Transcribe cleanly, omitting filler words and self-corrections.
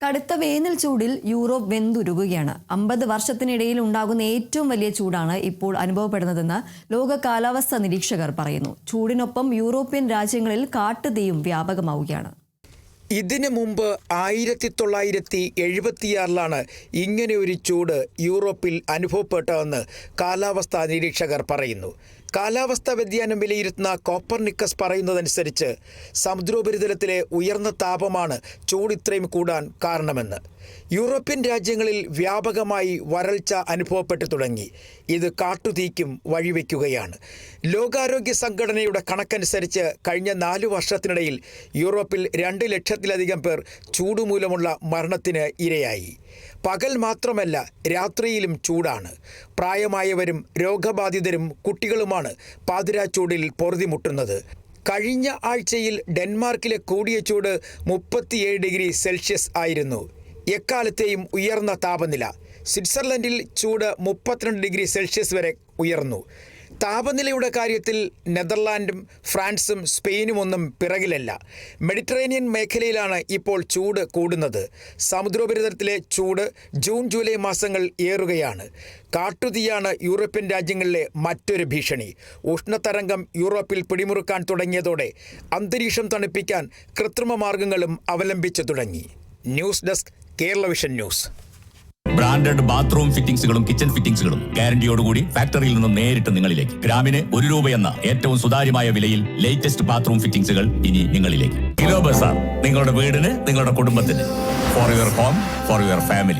കടുത്ത വേനൽ ചൂടിൽ യൂറോപ്പ് വെന്തുരുകുകയാണ്. 50 വർഷത്തിനിടയിൽ ഉണ്ടാകുന്ന ഏറ്റവും വലിയ ചൂടാണ് ഇപ്പോൾ അനുഭവപ്പെടുന്നതെന്ന് ലോക കാലാവസ്ഥാ നിരീക്ഷകർ പറയുന്നു. ചൂടിനൊപ്പം യൂറോപ്യൻ രാജ്യങ്ങളിൽ കാട്ടുതീയും വ്യാപകമാവുകയാണ്. ഇതിനു മുമ്പ് 1976 ഇങ്ങനെ ഒരു ചൂട് യൂറോപ്പിൽ അനുഭവപ്പെട്ടതെന്ന് കാലാവസ്ഥാ നിരീക്ഷകർ പറയുന്നു. കാലാവസ്ഥാ വ്യതിയാനം വിലയിരുത്തുന്ന കോപ്പർനിക്കസ് പറയുന്നതനുസരിച്ച് സമുദ്രോപരിതലത്തിലെ ഉയർന്ന താപമാണ് ചൂട് ഇത്രയും കൂടാൻ കാരണമെന്ന്. യൂറോപ്യൻ രാജ്യങ്ങളിൽ വ്യാപകമായി വരൾച്ച അനുഭവപ്പെട്ടു തുടങ്ങി. ഇത് കാട്ടുതീക്കും വഴിവെക്കുകയാണ്. ലോകാരോഗ്യ സംഘടനയുടെ കണക്കനുസരിച്ച് കഴിഞ്ഞ 4 വർഷത്തിനിടയിൽ യൂറോപ്പിൽ 2 ലക്ഷത്തിലധികം പേർ ചൂടുമൂലമുള്ള മരണത്തിന് ഇരയായി. പകൽ മാത്രമല്ല, രാത്രിയിലും ചൂടാണ്. പ്രായമായവരും രോഗബാധിതരും കുട്ടികളുമാണ് പാതിരാച്ചൂടിൽ പൊറുതിമുട്ടുന്നത്. കഴിഞ്ഞ ആഴ്ചയിൽ ഡെൻമാർക്കിലെ കൂടിയ ചൂട് 37 ഡിഗ്രി സെൽഷ്യസ് ആയിരുന്നു. എക്കാലത്തെയും ഉയർന്ന താപനില. സ്വിറ്റ്സർലൻഡിൽ ചൂട് 32 ഡിഗ്രി സെൽഷ്യസ് വരെ ഉയർന്നു. താപനിലയുടെ കാര്യത്തിൽ നെതർലാൻഡും ഫ്രാൻസും സ്പെയിനും ഒന്നും പിറകിലല്ല. മെഡിറ്ററേനിയൻ മേഖലയിലാണ് ഇപ്പോൾ ചൂട് കൂടുന്നത്. സമുദ്രോപരിതലത്തിലെ ചൂട് ജൂൺ ജൂലൈ മാസങ്ങൾ ഏറുകയാണ്. കാട്ടുതീയാണ് യൂറോപ്യൻ രാജ്യങ്ങളിലെ മറ്റൊരു ഭീഷണി. ഉഷ്ണതരംഗം യൂറോപ്പിൽ പിടിമുറുക്കാൻ തുടങ്ങിയതോടെ അന്തരീക്ഷം തണുപ്പിക്കാൻ കൃത്രിമ മാർഗങ്ങളും അവലംബിച്ചു തുടങ്ങി. News desk, Kerala Vision News. Branded bathroom ഫിറ്റിംഗ്സുകളും കിച്ചൺ ഫിറ്റിംഗ്സുകളും ഗ്യാരണ്ടിയോടുകൂടി ഫാക്ടറിയിൽ നിന്നും നേരിട്ട് നിങ്ങളിലേക്ക്. ഗ്രാമിന് 1 രൂപ എന്ന ഏറ്റവും സുതാര്യമായ വിലയിൽ ലേറ്റസ്റ്റ് ബാത്റൂം ഫിറ്റിംഗ്സുകൾ ഇനി നിങ്ങളിലേക്ക്. കിലോ ബസാർ, നിങ്ങളുടെ വീടിന്, നിങ്ങളുടെ കുടുംബത്തിന്. For your home, for your family.